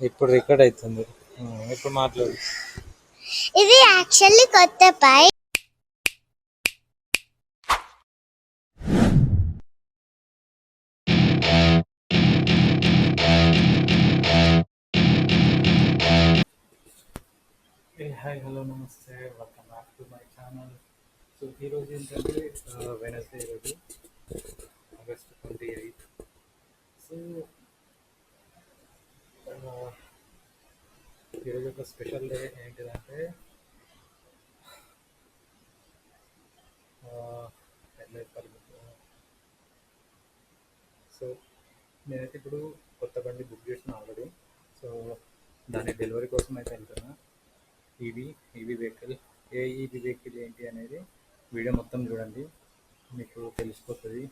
ఇప్పుడు రికార్డ్ అవుతుంది. ఇప్పుడు మాట్లాడు. ఇది యాక్చువల్లీ కొత్త పై హాయ్, హలో, నమస్తే, welcome back to my channel. So ఈరోజు ఏంటంటే వెనస్డే, ఈరోజు ఆగస్ట్ 28. సో ఈరోజు ఒక స్పెషల్ డే ఏంటిదంటే సో నేనైతే ఇప్పుడు కొత్త బండి బుక్ చేసిన ఆల్రెడీ. సో దాని డెలివరీ కోసం అయితే వెళ్తున్నా. EV vehicle. ఈవీ వెహికల్ ఏంటి అనేది వీడియో మొత్తం చూడండి, మీకు తెలిసిపోతుంది.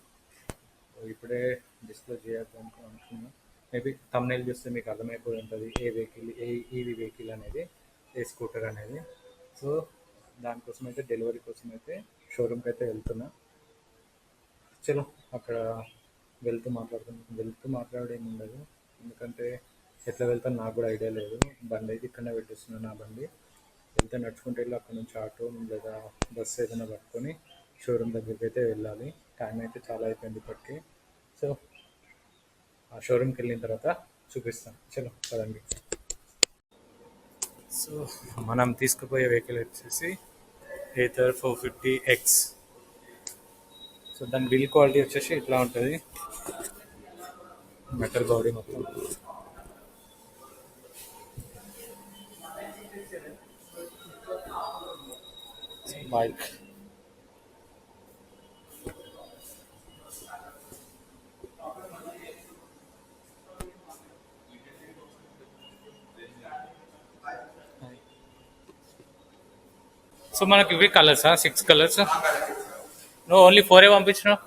ఇప్పుడే డిస్క్లోజ్ చేయాలనుకున్నా. మేబీ థంబ్నెయిల్ చూస్తే మీకు అర్థమైపోయి ఉంటుంది ఈవీ వెహికల్ అనేది, ఏ స్కూటర్ అనేది. సో దానికోసం అయితే డెలివరీ కోసం అయితే షోరూమ్కి అయితే వెళ్తున్నా. చలో అక్కడ వెళ్తూ మాట్లాడేమి ఉండదు, ఎందుకంటే ఎట్లా వెళ్తాను నాకు కూడా ఐడియా లేదు. బండి అయితే ఇక్కడనే పెట్టేస్తున్నాను. నా బండి వెళ్తే నడుచుకుంటూ వెళ్ళి అక్కడ నుంచి ఆటో లేదా బస్సు ఏదైనా పట్టుకొని షోరూమ్ దగ్గరికి అయితే వెళ్ళాలి. టైం అయితే చాలా అయిపోయింది ఇప్పటికి. సో ఆ షోరూమ్కి వెళ్ళిన తర్వాత చూపిస్తాను. చలో పదండి. సో మనం తీసుకుపోయే వెహికల్ వచ్చేసి ఏథర్ 450X. సో దాని బిల్ క్వాలిటీ వచ్చేసి ఇట్లా ఉంటుంది. మెటల్ బాడీ మొత్తం. బైక్ సో మనకి ఇవి కలర్సా? 6 కలర్స్. నువ్వు ఓన్లీ 4 పంపించినావు.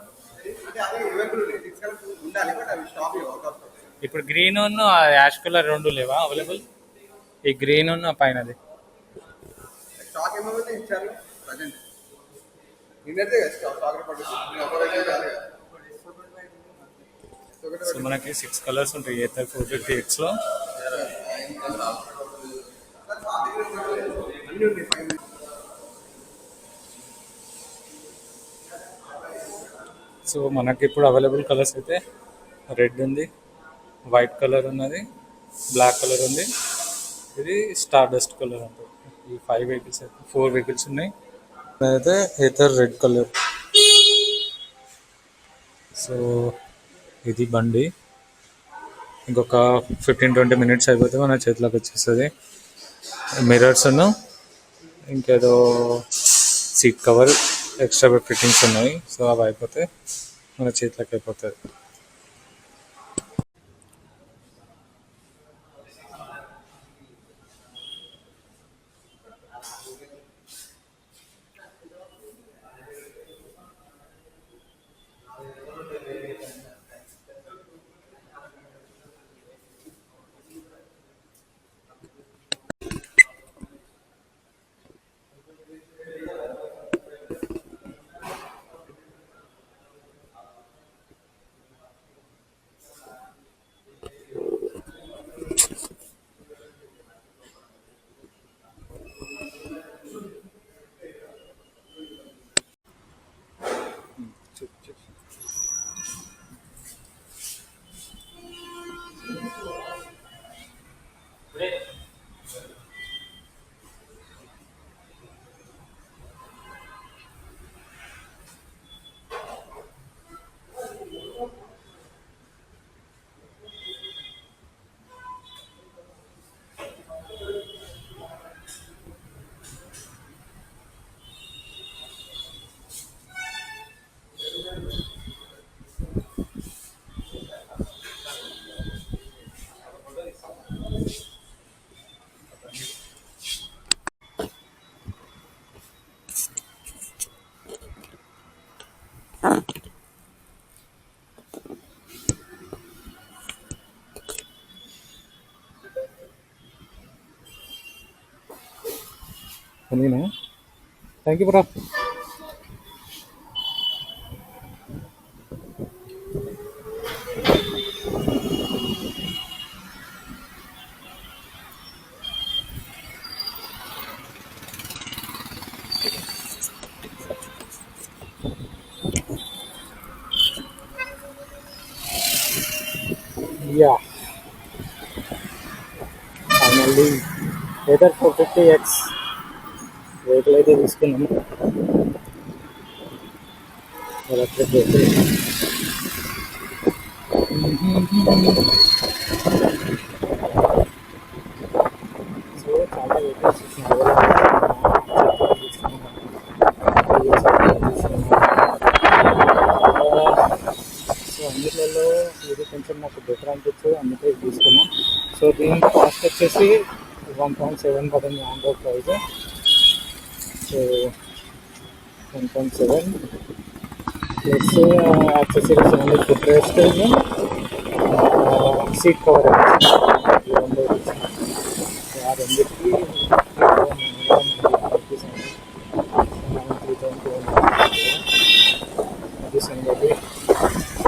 ఇప్పుడు గ్రీన్ యాష్ కలర్ రెండు లేవా అవైలబుల్? ఈ గ్రీన్ పైనది. సో మనకి 6 కలర్స్ ఉంటాయి ఏథర్ 450Xలో. సో మనకి ఇప్పుడు అవైలబుల్ కలర్స్ అయితే రెడ్ ఉంది, వైట్ కలర్ ఉన్నది, బ్లాక్ కలర్ ఉంది, ఇది స్టార్ డస్ట్ కలర్ ఉంటుంది. ఈ 5 వెహికల్స్ అయితే 4 వెహికల్స్ ఉన్నాయి. అయితే ఏథర్ రెడ్ కలర్. సో ఇది బండి ఇంకొక 15-20 మినిట్స్ అయిపోతే మన చేతిలోకి వచ్చేస్తుంది. మిర్రర్స్ ఇంకేదో సీట్ కవర్ ఎక్స్ట్రా ఫిట్టింగ్స్ ఉన్నాయి. సో అవి అయిపోతే మన చేతిలోకి అయిపోతుంది. Thank you bro. మళ్ళీ ఏదర్ 450X వెహికల్ అయితే తీసుకున్నాము, ఎలక్ట్రిక్ వెహికల్. సో చాలా వెహికల్స్ సో అన్నిట్లలో ఇది కొంచెం నాకు బెటర్ అనిపించి అందుకే ఇది తీసుకున్నాం. సో దీని కాస్ట్ వచ్చేసి 1.7 పడింది on road price. So 1.7 plus accessories అన్ని ఫుడ్ రెస్ట్, సీట్ కవర్ ఈ రెండు వచ్చినాయి. ఆ రెండింటికి 3,200 అది సంగతి.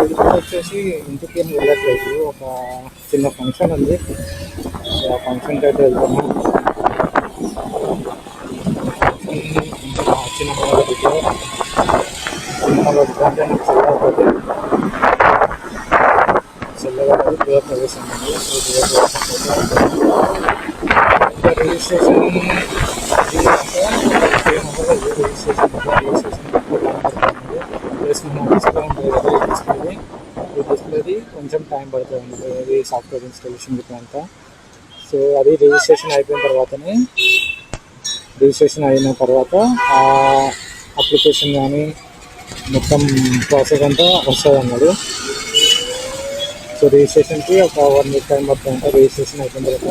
ఇప్పుడు వచ్చేసి ఇంటికి ఏం వెళ్ళట్లేదు, ఒక చిన్న ఫంక్షన్ ఉంది. ఆ ఫంక్షన్కి అయితే వెళ్తున్నాం. చిన్న వాళ్ళ బిడ్డ అంటే నాకు చల్లకపోతే చల్లగా గృహ ప్రవేశం ఉంది. ఇంకా రిజిస్ట్రేషన్ ప్లస్ మన డిస్ప్లే ఉంటుంది కదా, ఈ డిస్ప్లేది కొంచెం టైం పడుతుంది. ఇది సాఫ్ట్వేర్ ఇన్స్టాలేషన్ అంతా. సో అది రిజిస్ట్రేషన్ అయిన తర్వాత ఆ అప్లికేషన్ కానీ మొత్తం ప్రాసెస్ అంతా వస్తుంది అన్నాడు. సో రిజిస్ట్రేషన్కి ఒక 1 వీక్ టైం పడుతుందంట. రిజిస్ట్రేషన్ అయిపోయిన తర్వాత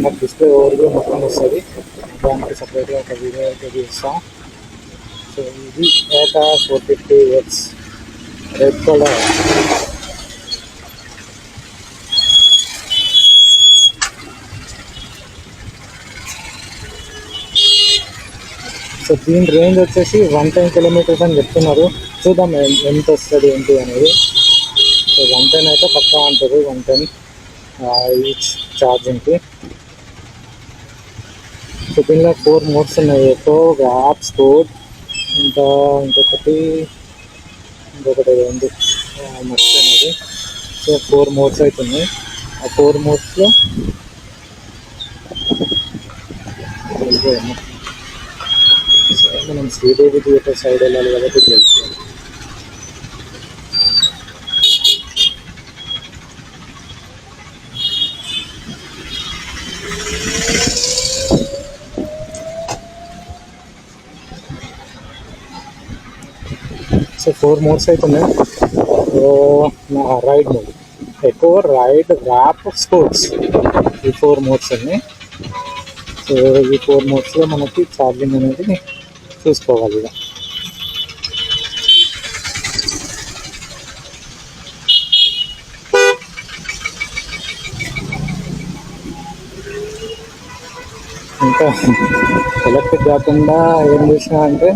మనకు డిస్ప్లే ఓవర్వ్యూ మొత్తం వస్తుంది. దానికి సపరేట్గా ఒక వీడియో అయితే తీస్తాం. సో ఇది ఏటా 450X రెడ్ కలర్. సో దీని రేంజ్ వచ్చేసి 110 కిలోమీటర్స్ అని చెప్తున్నారు. చూద్దాం ఎంత వస్తుంది ఏంటి అనేది. సో 110 అయితే పక్కా అంటారు, 110 ఈచ్ ఛార్జింగ్కి. సో దీనిలో 4 మోడ్స్ ఉన్నాయి, ఎకో, ర్యాప్, స్పోర్ట్, ఇంకొకటి ఉంది మర్చిపోయినది. సో 4 మోడ్స్ అయితే ఉన్నాయి. ఆ 4 మోడ్స్లో మనం శ్రీదేవి థియేటర్ సైడ్ వెళ్ళాలి కాబట్టి తెలుసుకోవాలి. సో 4 మోడ్స్ అయితే ఉన్నాయి. Ride mode, eco, ride, rap, sports, ఈ 4 మోడ్స్ ఉన్నాయి. సో ఈ 4 మోడ్స్లో మనకి ఛార్జింగ్ అనేది చూసుకోవాలి. ఇక ఇంకా ఎలక్ట్రిక్ కాకుండా ఏం చూసినా అంటే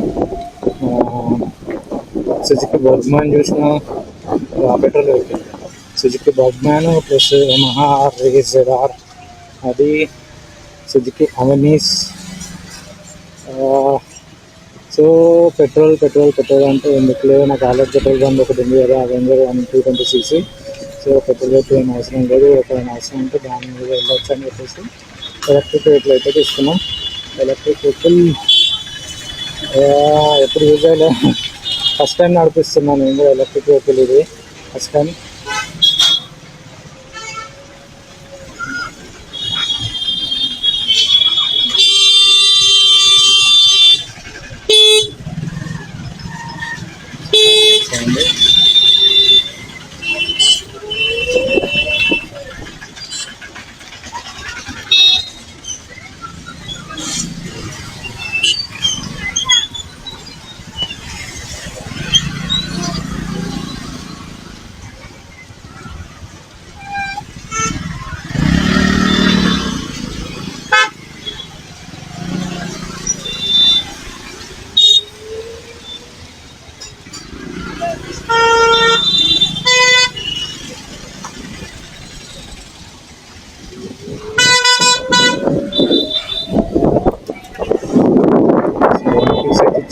సుజుకి బర్గ్మ్యాన్ చూసిన, petrol vehicle Suzuki Burgman plus Yamaha RZR, అది సుజుకి అవెనీస్. సో పెట్రోల్ అంటే ఎందుకులే, నాకు ఆల్రెడీ పెట్రోల్ బండ్ ఒకటి ఉంది కదా, Avenger 220cc. So petrol vehicle ఏం అవసరం లేదు, ఎక్కడైనా అవసరం ఉంటే దాని మీద వెళ్ళొచ్చు అని చెప్పేసి ఎలక్ట్రిక్ వెహికల్ అయితే తీసుకున్నాం. ఎలక్ట్రిక్ వెహికల్ ఎప్పుడు యూజ్ అయ్యలే, ఫస్ట్ టైం నడిపిస్తున్నాను నేను కూడా ఎలక్ట్రిక్ వెహికల్. ఇది ఫస్ట్ టైం.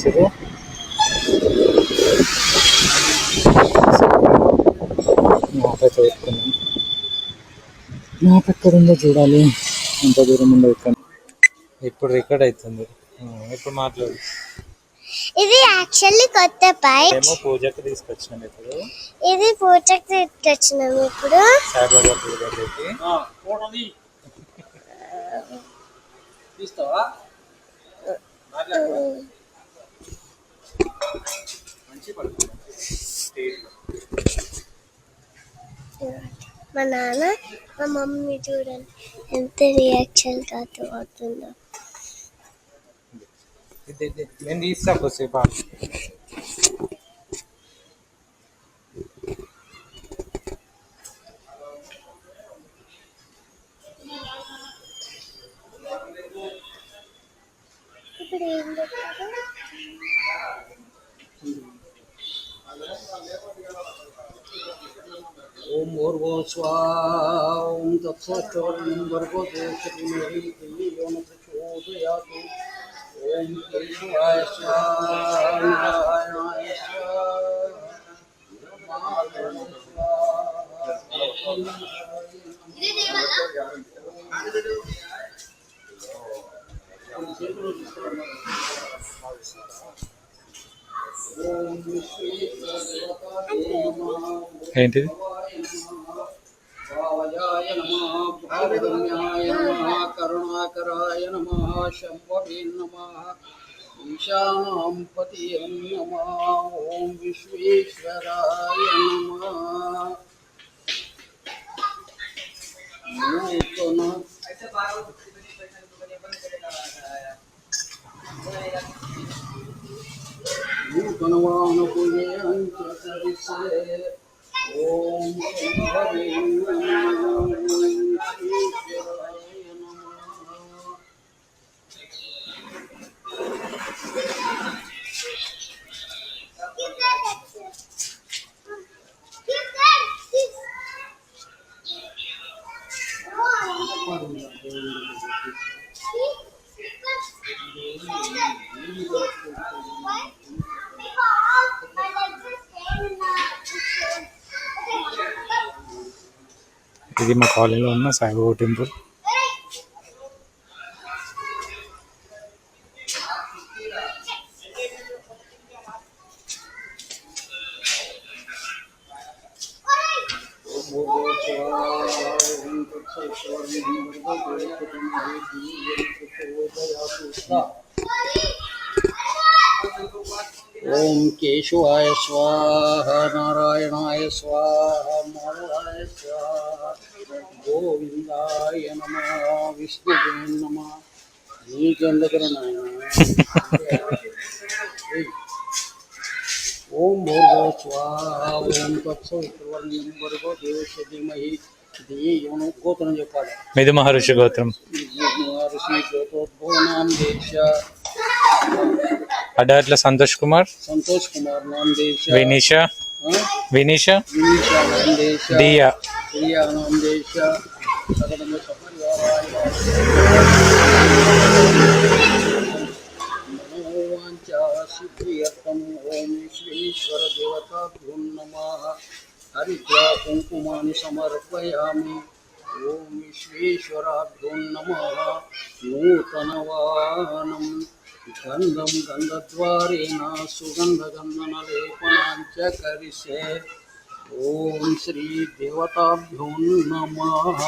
ఇచ్చారు. మ్యాప్ అయితే పెట్టుకున్నాం. మ్యాప్ ఎక్కడుందో చూడాలి. ఎంత దూరం ఉందో ఇక్కడ ఇప్పుడు రికార్డ్ అవుతుంది. ఇప్పుడు మాట్లాడు. ఇది యాక్చువల్లీ కొత్త బైక్. ఏమో పూజకు తీసుకొచ్చినాం ఇప్పుడు. ఇది పూజకి తీసుకొచ్చినాం ఇప్పుడు. సాయిబాబా పూజ దగ్గరికి. తీస్తావా? మా నాన్న మా మమ్మీ చూడండి ఎంత రియాక్షన్ కాదు అవుతుందో. నేను తీస్తా కొద్దిసేపు. ఇప్పుడు ఏం పెట్టారు? ओम भूर्भो स्वाहा ओम तत्सवितुर्वरेण्यं भर्गो देवस्य धीमहि धियो यो न प्रचोदयात् ओम केशवाय स्वाहा नारायणाय ఏంటిది? भावयाय नमः भावगम्याय नमः करुणाकराय नमः शम्भवे नमः ईशानां पतये नमः ओम विश्वेश्वराय नमः नूतनवानपूजयन्त्यसरिसे ओम शम्भवे नमः विश्वेश्वराय नमः ఇది మా కాలనీలో ఉన్న సాయిబాబా టెంపుల్. ओम केशवाय स्वाहा नारायणाय स्वाहा माधवाय स्वाहा गोविंदाय नमः विष्णुवे नमः नीचंदकरणाय ओम भूर्भुवः स्वाहा ओम तत्सवितुर्वरेण्यं भर्गो देवस्य धीमहि धियो यो न गोत्रं చెప్పాలి. మిథు మహర్షి గోత్రం. మహర్షి గోత్రోద్భవ నామ దేశ అడాట్ల సంతోష్ కుమార్ नाम देश వినీషా विनीशा नाम देश దియా प्रिया नाम देश सकल में सपरिवाराय मनोवांचा सिद्धियर्थम ओम विश्वेश्वर देवताभ्यो नमः हरिद्रा कुंकुमानि समर्पयामि ओम विश्वेश्वराभ्यो नमः नूतनवानं गंधम गंधद्वारेण सुगंधगंधनलेपनाञ्च करिष्ये ओम श्री देवताभ्यो नमः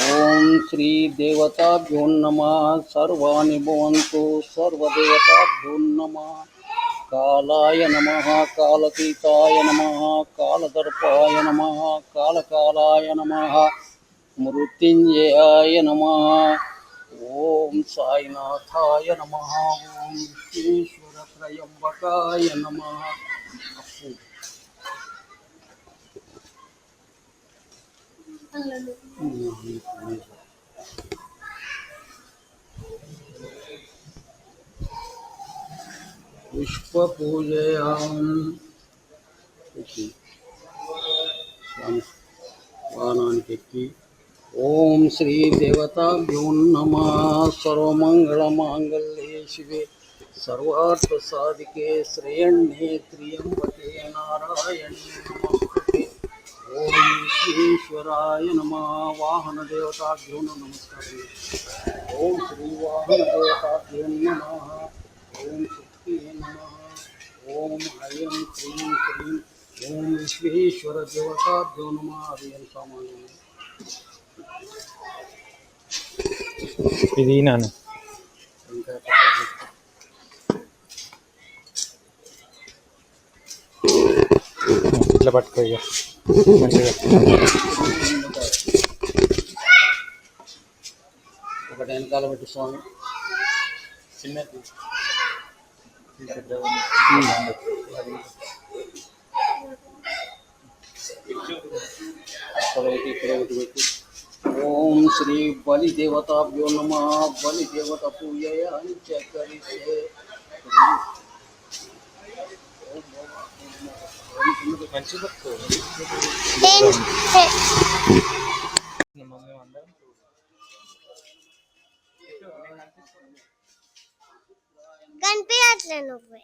ओम श्री देवताभ्यो नमः सर्वाणि भवन्तु सर्वदेवताभ्यो नमः कालाय नमः कालतीताय नमः कालदर्पाय नमः कालकालाय नमः मृत्युंजयाय नमः ओम साईनाथाय नमः ओम विश्वेश्वर त्रयंबकाय नमः పుష్పపూజయామి వాహనానికి ఎక్కి ఓం శ్రీ దేవతాభ్యో నమః. సర్వమంగళమాంగళ్యే శివే సర్వార్థసాధికే శ్రేయణ్యే త్ర్యంబకే నారాయణీ నమోస్తుతే. ఓం విశ్వేశ్వరాయ నమః. వాహనదేవతాభ్యో నమస్కారం. ఓం శ్రీ వాహనదేవతాభ్యో నమః. ఓం శక్తి నమః. ఓం ఐం క్రీం క్రీం. ఓం విశ్వేశ్వర దేవతాభ్యో నమః. హరియం సామాన్యం. ఇది నాన్న ఇంకా ఇట్లా పట్టుకో ఇక మంచిగా. ఒకటి వెనకాల పెట్టి స్వామి. చిన్నది ఇక్కడ ఒకటి పెట్టి. ఓం శ్రీ బలిదేవతాభ్యో నమః. బలిదేవత పూజయాని చకరితే. మంచిగా పట్టుకో. మమ్మీ అందరం కనిపించట్లే నువ్వే.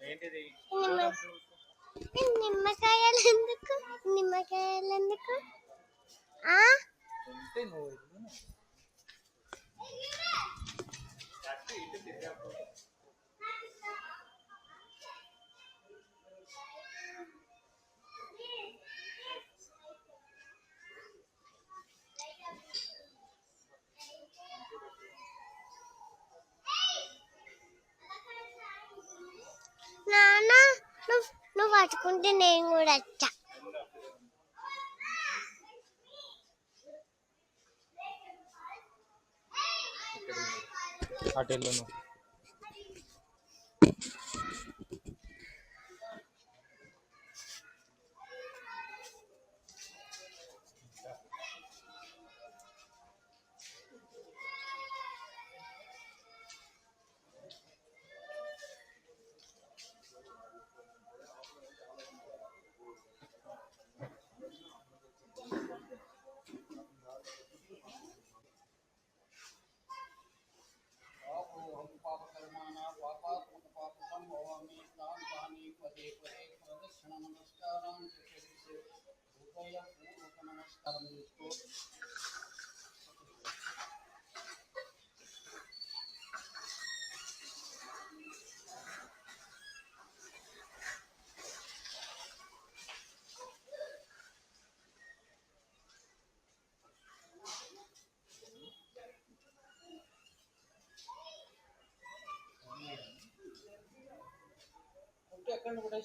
ఏంటిది నిమ్మకాయలు ఎందుకు? నిమ్మకాయలు ఎందుకు? ఉంటే నువ్వు నాన్న, నువ్వు పట్టుకుంటే నేను కూడా వచ్చా. అటెల్లో నువ్వు నమస్కారం చేసుకో. ఎక్కడ కూడా